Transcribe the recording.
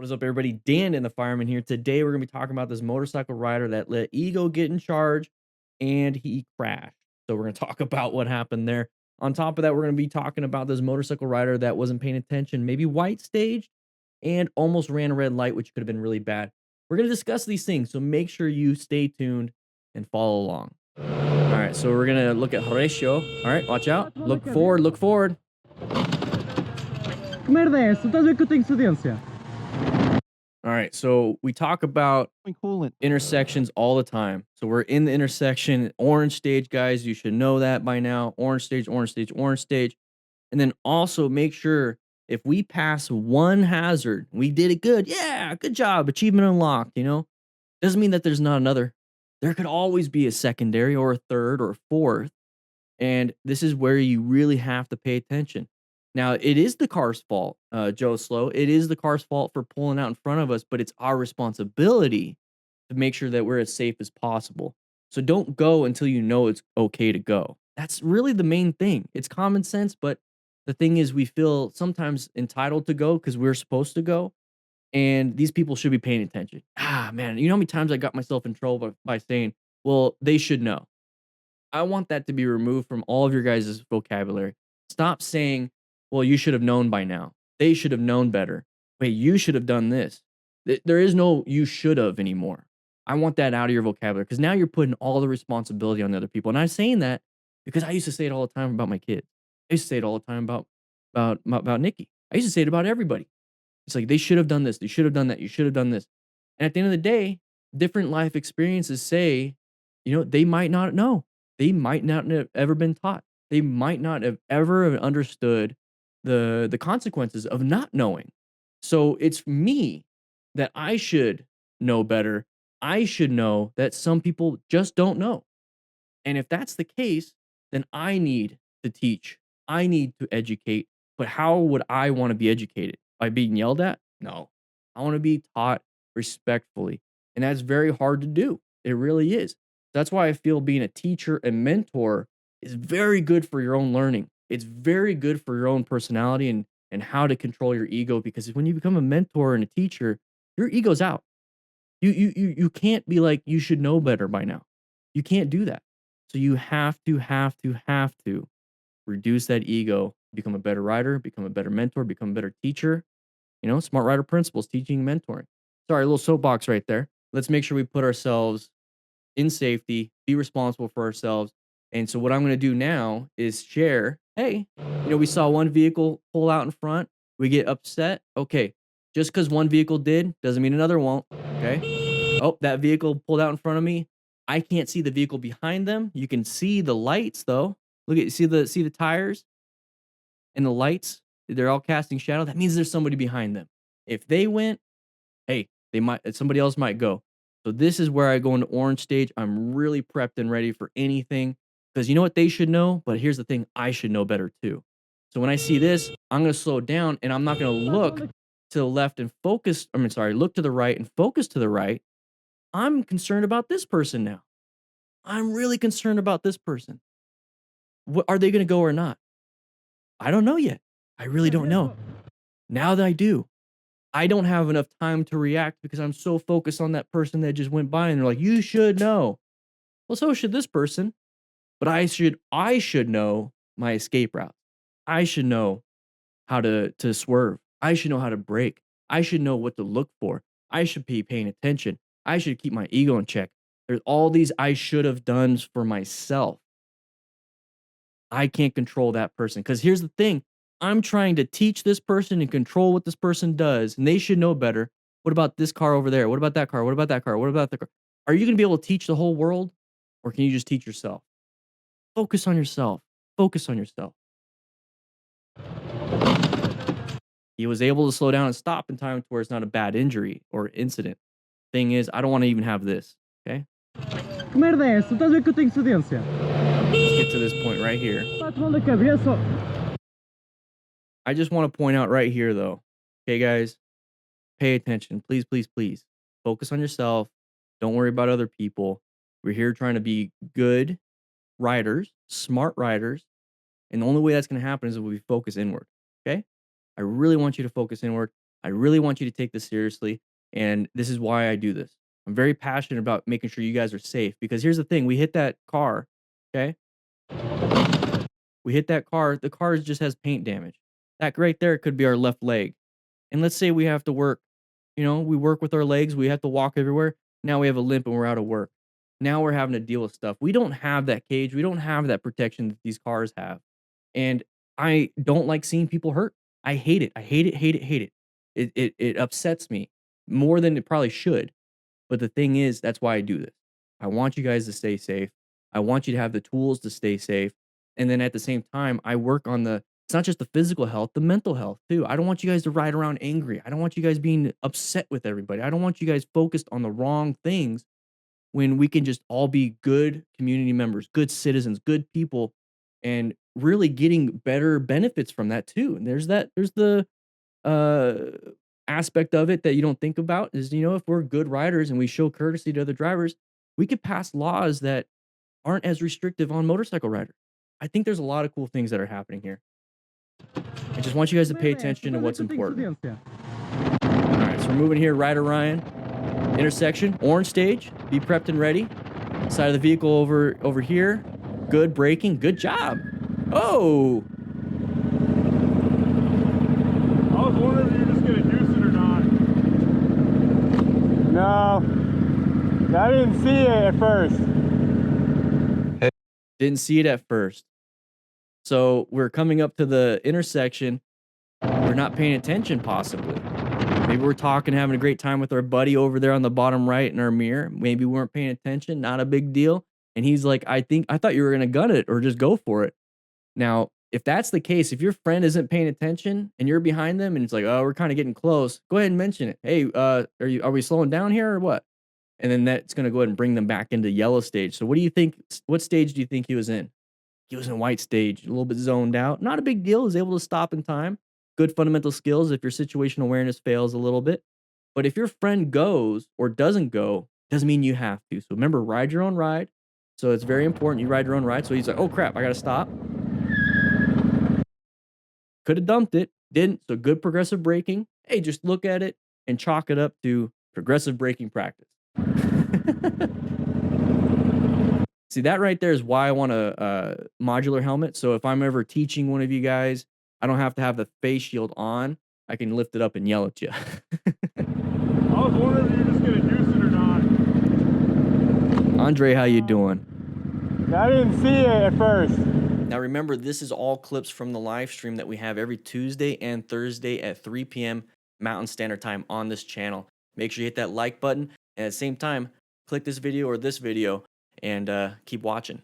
What is up, everybody? Dan and the Fireman here. Today, we're going to be talking about this motorcycle rider that let ego get in charge and he crashed. So, we're going to talk about what happened there. On top of that, we're going to be talking about this motorcycle rider that wasn't paying attention, maybe white staged and almost ran a red light, which could have been really bad. We're going to discuss these things. So, make sure you stay tuned and follow along. All right. So, we're going to look at Horatio. All right. Watch out. Look forward. Look forward. Que merda é essa? Estás a ver que eu tenho cedência? All right, so we talk about Coolant. intersections all the time. So we're in the intersection, orange stage, guys. You should know that by now. Orange stage, orange stage, orange stage. And then also make sure if we pass one hazard, we did it good. Yeah, good job. Achievement unlocked, Doesn't mean that there's not another. There could always be a secondary or a third or a fourth. And this is where you really have to pay attention. Now, it is the car's fault, Joe Slow. It is the car's fault for pulling out in front of us, but it's our responsibility to make sure that we're as safe as possible. So don't go until you know it's okay to go. That's really the main thing. It's common sense, but the thing is, we feel sometimes entitled to go because we're supposed to go. And these people should be paying attention. Ah, man, you know how many times I got myself in trouble by saying, well, they should know. I want that to be removed from all of your guys' vocabulary. Stop saying, well, you should have known by now. They should have known better. Wait, you should have done this. There is no you should have anymore. I want that out of your vocabulary because now you're putting all the responsibility on the other people. And I'm saying that because I used to say it all the time about my kids. I used to say it all the time about Nikki. I used to say it about everybody. It's like they should have done this. They should have done that. You should have done this. And at the end of the day, different life experiences say, they might not know. They might not have ever been taught. They might not have ever understood the consequences of not knowing. So it's me that I should know better. I should know that some people just don't know. And if that's the case, then I need to teach. I need to educate. But how would I want to be educated? By being yelled at? No. I want to be taught respectfully. And that's very hard to do. It really is. That's why I feel being a teacher and mentor is very good for your own learning. It's very good for your own personality and how to control your ego, because when you become a mentor and a teacher, your ego's out. You can't be like, you should know better by now. You can't do that. So you have to reduce that ego, become a better writer, become a better mentor, become a better teacher. Smart writer principles, teaching, mentoring. Sorry, a little soapbox right there. Let's make sure we put ourselves in safety, be responsible for ourselves. And so what I'm going to do now is share, hey, we saw one vehicle pull out in front. We get upset. Okay. Just because one vehicle did doesn't mean another won't. Okay. Oh, that vehicle pulled out in front of me. I can't see the vehicle behind them. You can see the lights though. Look at see the tires and the lights. They're all casting shadow. That means there's somebody behind them. If they went, hey, somebody else might go. So this is where I go into orange stage. I'm really prepped and ready for anything because you know what they should know. But here's the thing, I should know better too. So when I see this, I'm going to slow down and I'm not going to look to the left and focus. Look to the right and focus to the right. I'm concerned about this person now. I'm really concerned about this person. What are they going to go or not? I don't know yet. I really don't know. Now that I do, I don't have enough time to react because I'm so focused on that person that just went by and they're like, you should know. Well, so should this person. But I should know my escape route. I should know how to swerve. I should know how to brake. I should know what to look for. I should be paying attention. I should keep my ego in check. There's all these I should have done for myself. I can't control that person. Because here's the thing. I'm trying to teach this person and control what this person does, and they should know better. What about this car over there? What about that car? What about that car? What about the car? Are you going to be able to teach the whole world, or can you just teach yourself? Focus on yourself. Focus on yourself. He was able to slow down and stop in time to where it's not a bad injury or incident. Thing is, I don't want to even have this. Okay? Que merda é essa? Estás a ver que eu tenho cedência? Let's get to this point right here. I just want to point out right here, though. Okay, guys? Pay attention. Please, please, please. Focus on yourself. Don't worry about other people. We're here trying to be good writers, smart writers. And the only way that's going to happen is if we focus inward. Okay? I really want you to focus inward. I really want you to take this seriously, and this is why I do this. I'm very passionate about making sure you guys are safe because here's the thing, we hit that car, okay? We hit that car, the car just has paint damage. That right there could be our left leg. And let's say we have to work, we work with our legs, we have to walk everywhere. Now we have a limp and we're out of work. Now we're having to deal with stuff. We don't have that cage. We don't have that protection that these cars have. And I don't like seeing people hurt. I hate it. I hate it, hate it, hate it. It upsets me more than it probably should. But the thing is, that's why I do this. I want you guys to stay safe. I want you to have the tools to stay safe. And then at the same time, I work on it's not just the physical health, the mental health too. I don't want you guys to ride around angry. I don't want you guys being upset with everybody. I don't want you guys focused on the wrong things when we can just all be good community members, good citizens, good people, and really getting better benefits from that too. And there's the uh aspect of it that you don't think about is, if we're good riders and we show courtesy to other drivers, we could pass laws that aren't as restrictive on motorcycle riders. I think there's a lot of cool things that are happening here. I just want you guys to pay attention to what's important. All right, so we're moving here, Ryder Ryan, intersection, orange stage, be prepped and ready. Side of the vehicle over here. Good braking, good job. Oh, I was wondering if you were just gonna juice it or not. No, I didn't see it at first. didn't see it at first. So we're coming up to the intersection. We're not paying attention, possibly. Maybe we're talking, having a great time with our buddy over there on the bottom right in our mirror. Maybe we weren't paying attention, not a big deal. And he's like, I thought you were going to gun it or just go for it. Now, if that's the case, if your friend isn't paying attention and you're behind them and it's like, oh, we're kind of getting close, go ahead and mention it. Hey, are we slowing down here or what? And then that's going to go ahead and bring them back into yellow stage. So what do you think? What stage do you think he was in? He was in white stage, a little bit zoned out. Not a big deal. He was able to stop in time. Good fundamental skills if your situational awareness fails a little bit. But if your friend goes or doesn't go, doesn't mean you have to. So remember, ride your own ride. So it's very important you ride your own ride. So he's like, oh crap, I got to stop. Could have dumped it, didn't. So good progressive braking. Hey, just look at it and chalk it up to progressive braking practice. See, that right there is why I want a modular helmet. So if I'm ever teaching one of you guys, I don't have to have the face shield on. I can lift it up and yell at you. I was wondering if you were just gonna juice it or not. Andre, how you doing? I didn't see it at first. Now remember, this is all clips from the live stream that we have every Tuesday and Thursday at 3 p.m. Mountain Standard Time on this channel. Make sure you hit that like button, and at the same time, click this video or this video and keep watching.